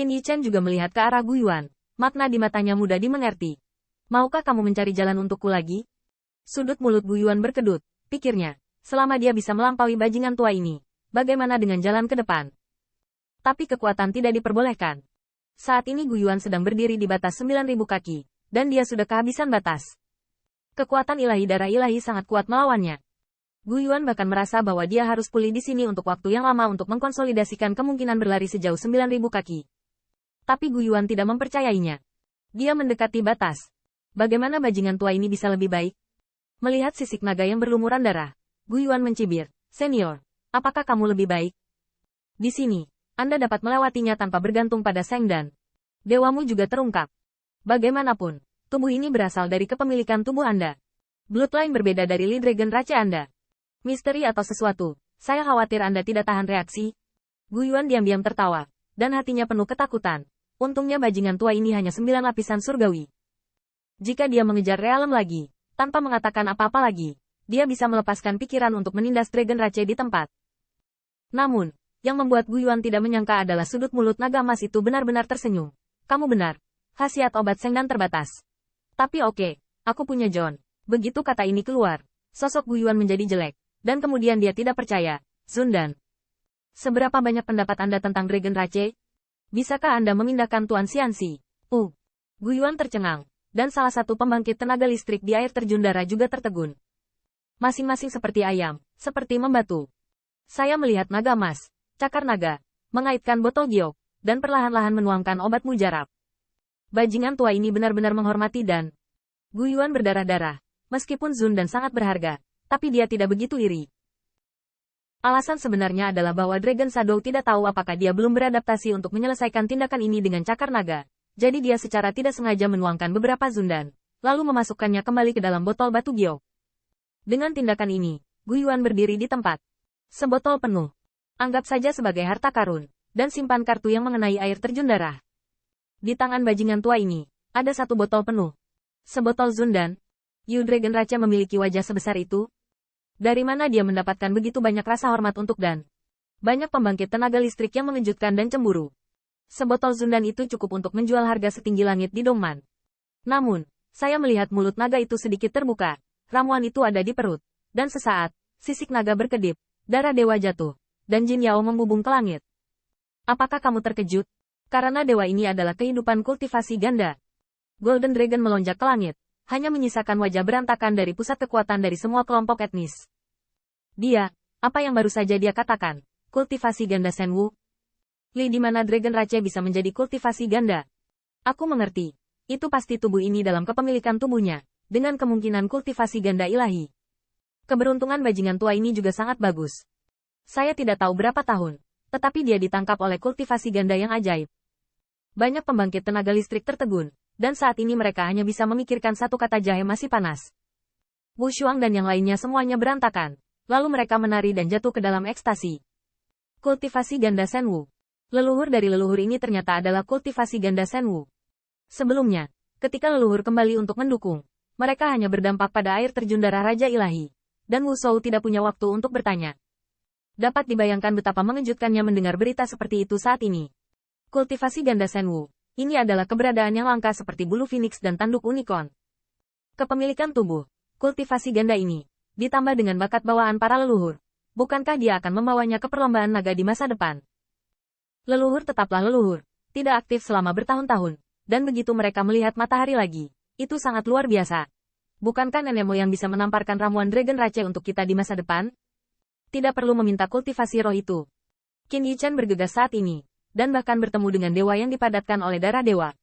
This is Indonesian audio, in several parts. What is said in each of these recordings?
Qin Yichen juga melihat ke arah Gu Yuan. Makna di matanya mudah dimengerti. Maukah kamu mencari jalan untukku lagi? Sudut mulut Gu Yuan berkedut, pikirnya. Selama dia bisa melampaui bajingan tua ini, bagaimana dengan jalan ke depan? Tapi kekuatan tidak diperbolehkan. Saat ini Gu Yuan sedang berdiri di batas 9.000 kaki, dan dia sudah kehabisan batas. Kekuatan ilahi darah ilahi sangat kuat melawannya. Gu Yuan bahkan merasa bahwa dia harus pulih di sini untuk waktu yang lama untuk mengkonsolidasikan kemungkinan berlari sejauh 9.000 kaki. Tapi Gu Yuan tidak mempercayainya. Dia mendekati batas. Bagaimana bajingan tua ini bisa lebih baik? Melihat sisik naga yang berlumuran darah, Gu Yuan mencibir, "Senior, apakah kamu lebih baik? Di sini, Anda dapat melewatinya tanpa bergantung pada Seng dan dewamu juga terungkap. Bagaimanapun, tubuh ini berasal dari kepemilikan tubuh Anda. Bloodline berbeda dari Li Dragon Rache Anda. Misteri atau sesuatu, saya khawatir Anda tidak tahan reaksi." Gu Yuan diam-diam tertawa, dan hatinya penuh ketakutan. Untungnya bajingan tua ini hanya 9 lapisan surgawi. Jika dia mengejar realem lagi, tanpa mengatakan apa-apa lagi, dia bisa melepaskan pikiran untuk menindas Dragon Rache di tempat. Namun, yang membuat Gu Yuan tidak menyangka adalah sudut mulut naga emas itu benar-benar tersenyum. "Kamu benar. Khasiat obat Seng dan terbatas. Tapi oke, aku punya John." Begitu kata ini keluar, sosok Gu Yuan menjadi jelek, dan kemudian dia tidak percaya. "Zundan, seberapa banyak pendapat Anda tentang Dragon Rache? Bisakah Anda memindahkan Tuan Xianxi?" Gu Yuan tercengang, dan salah satu pembangkit tenaga listrik di air terjun darah juga tertegun. Masing-masing seperti ayam, seperti membatu. Saya melihat naga emas, cakar naga, mengaitkan botol giok, dan perlahan-lahan menuangkan obat mujarab. Bajingan tua ini benar-benar menghormati dan... Gu Yuan berdarah-darah, meskipun Zundan sangat berharga, tapi dia tidak begitu iri. Alasan sebenarnya adalah bahwa Dragon Shadow tidak tahu apakah dia belum beradaptasi untuk menyelesaikan tindakan ini dengan cakar naga, jadi dia secara tidak sengaja menuangkan beberapa Zundan, lalu memasukkannya kembali ke dalam botol batu giok. Dengan tindakan ini, Gu Yuan berdiri di tempat. Sebotol penuh. Anggap saja sebagai harta karun, dan simpan kartu yang mengenai air terjun darah. Di tangan bajingan tua ini, ada satu botol penuh. Sebotol Zundan. Yu Dragon Rache memiliki wajah sebesar itu. Dari mana dia mendapatkan begitu banyak rasa hormat untuk dan banyak pembangkit tenaga listrik yang mengejutkan dan cemburu. Sebotol Zundan itu cukup untuk menjual harga setinggi langit di Dongman. Namun, saya melihat mulut naga itu sedikit terbuka. Ramuan itu ada di perut. Dan sesaat, sisik naga berkedip, darah dewa jatuh, dan Jin Yao membubung ke langit. Apakah kamu terkejut? Karena dewa ini adalah kehidupan kultivasi ganda. Golden Dragon melonjak ke langit, hanya menyisakan wajah berantakan dari pusat kekuatan dari semua kelompok etnis. Dia, apa yang baru saja dia katakan? Kultivasi ganda Senwu? Li di mana Dragon Rache bisa menjadi kultivasi ganda? Aku mengerti. Itu pasti tubuh ini dalam kepemilikan tubuhnya, dengan kemungkinan kultivasi ganda ilahi. Keberuntungan bajingan tua ini juga sangat bagus. Saya tidak tahu berapa tahun, tetapi dia ditangkap oleh kultivasi ganda yang ajaib. Banyak pembangkit tenaga listrik tertegun, dan saat ini mereka hanya bisa memikirkan satu kata jahe masih panas. Wu Shuang dan yang lainnya semuanya berantakan, lalu mereka menari dan jatuh ke dalam ekstasi. Kultivasi ganda Senwu. Leluhur dari leluhur ini ternyata adalah kultivasi ganda Senwu. Sebelumnya, ketika leluhur kembali untuk mendukung, mereka hanya berdampak pada air terjun darah Raja Ilahi. Dan Wu Shou tidak punya waktu untuk bertanya. Dapat dibayangkan betapa mengejutkannya mendengar berita seperti itu saat ini. Kultivasi ganda Senwu. Ini adalah keberadaan yang langka seperti bulu phoenix dan tanduk unicorn. Kepemilikan tubuh. Kultivasi ganda ini, ditambah dengan bakat bawaan para leluhur. Bukankah dia akan membawanya ke perlombaan naga di masa depan? Leluhur tetaplah leluhur. Tidak aktif selama bertahun-tahun. Dan begitu mereka melihat matahari lagi, itu sangat luar biasa. Bukankah nenek moyang bisa menamparkan ramuan Dragon Rache untuk kita di masa depan? Tidak perlu meminta kultivasi roh itu. Qin Yichen bergegas saat ini, dan bahkan bertemu dengan dewa yang dipadatkan oleh darah dewa.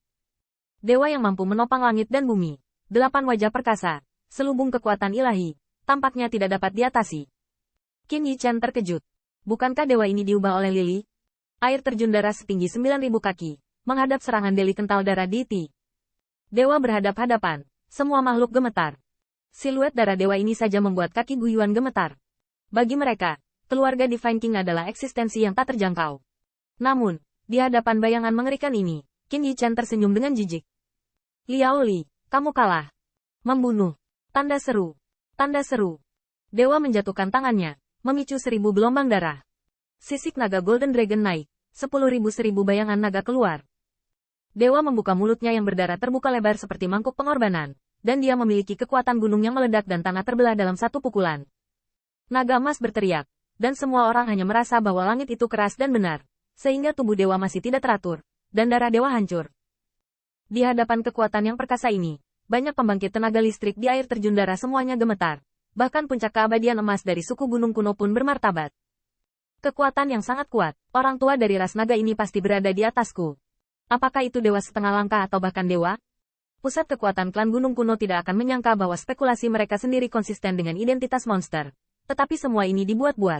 Dewa yang mampu menopang langit dan bumi. 8 wajah perkasa, selubung kekuatan ilahi, tampaknya tidak dapat diatasi. Qin Yichen terkejut. Bukankah dewa ini diubah oleh Lili? Air terjun darah setinggi 9.000 kaki, menghadap serangan Deli kental darah Deity. Dewa berhadap-hadapan. Semua makhluk gemetar. Siluet darah dewa ini saja membuat kaki Gu Yuan gemetar. Bagi mereka, keluarga Divine King adalah eksistensi yang tak terjangkau. Namun, di hadapan bayangan mengerikan ini, Qin Yichen tersenyum dengan jijik. "Liao Li, kamu kalah. Membunuh." Tanda seru. Tanda seru. Dewa menjatuhkan tangannya, memicu 1000 gelombang darah. Sisik naga Golden Dragon naik, 10.000 bayangan naga keluar, Dewa membuka mulutnya yang berdarah terbuka lebar seperti mangkuk pengorbanan, dan dia memiliki kekuatan gunung yang meledak dan tanah terbelah dalam satu pukulan. Naga emas berteriak, dan semua orang hanya merasa bahwa langit itu keras dan benar, sehingga tubuh dewa masih tidak teratur, dan darah dewa hancur. Di hadapan kekuatan yang perkasa ini, banyak pembangkit tenaga listrik di air terjun darah semuanya gemetar, bahkan puncak keabadian emas dari suku gunung kuno pun bermartabat. Kekuatan yang sangat kuat, orang tua dari ras naga ini pasti berada di atasku. Apakah itu dewa setengah langkah atau bahkan dewa? Pusat kekuatan klan gunung kuno tidak akan menyangka bahwa spekulasi mereka sendiri konsisten dengan identitas monster. Tetapi semua ini dibuat-buat.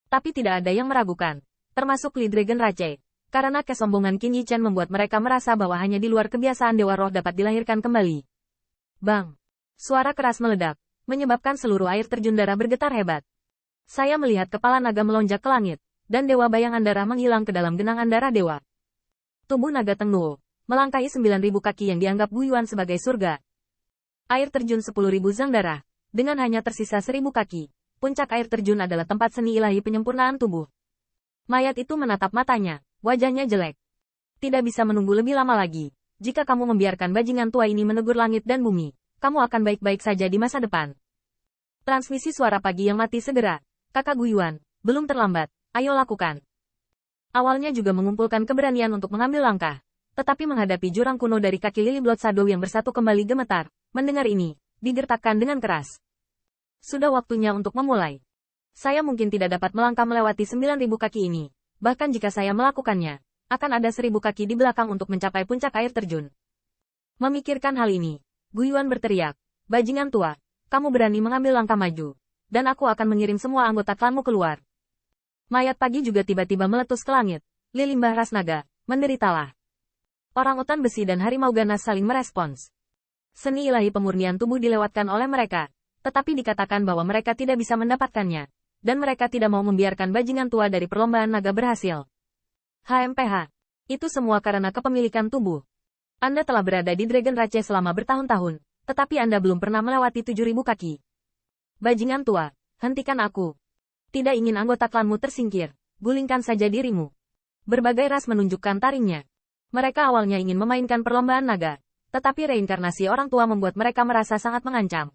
Tapi tidak ada yang meragukan, termasuk Li Dragon Rache. Karena kesombongan Qin Yichen membuat mereka merasa bahwa hanya di luar kebiasaan dewa roh dapat dilahirkan kembali. Bang! Suara keras meledak, menyebabkan seluruh air terjun darah bergetar hebat. Saya melihat kepala naga melonjak ke langit, dan dewa bayangan darah menghilang ke dalam genangan darah dewa. Tubuh naga Tengnuo melangkahi 9.000 kaki yang dianggap Gu Yuan sebagai surga. Air terjun 10.000 zang darah, dengan hanya tersisa 1.000 kaki. Puncak air terjun adalah tempat seni ilahi penyempurnaan tubuh. Mayat itu menatap matanya, wajahnya jelek. Tidak bisa menunggu lebih lama lagi. Jika kamu membiarkan bajingan tua ini menegur langit dan bumi, kamu akan baik-baik saja di masa depan. Transmisi suara pagi yang mati segera. Kakak Gu Yuan, belum terlambat, ayo lakukan. Awalnya juga mengumpulkan keberanian untuk mengambil langkah, tetapi menghadapi jurang kuno dari kaki Lily Blood Shadow yang bersatu kembali gemetar. Mendengar ini, digertakkan dengan keras. Sudah waktunya untuk memulai. Saya mungkin tidak dapat melangkah melewati 9.000 kaki ini. Bahkan jika saya melakukannya, akan ada 1.000 kaki di belakang untuk mencapai puncak air terjun. Memikirkan hal ini, Gu Yuan berteriak, bajingan tua, kamu berani mengambil langkah maju, dan aku akan mengirim semua anggota klanmu keluar. Mayat pagi juga tiba-tiba meletus ke langit. Li limbah ras naga, menderitalah. Orang-utan besi dan harimau ganas saling merespons. Seni ilahi pemurnian tubuh dilewatkan oleh mereka, tetapi dikatakan bahwa mereka tidak bisa mendapatkannya, dan mereka tidak mau membiarkan bajingan tua dari perlombaan naga berhasil. HMPH. Itu semua karena kepemilikan tubuh. Anda telah berada di Dragon Rache selama bertahun-tahun, tetapi Anda belum pernah melewati 7.000 kaki. Bajingan tua, hentikan aku. Tidak ingin anggota klanmu tersingkir, gulingkan saja dirimu. Berbagai ras menunjukkan taringnya. Mereka awalnya ingin memainkan perlombaan naga, tetapi reinkarnasi orang tua membuat mereka merasa sangat mengancam.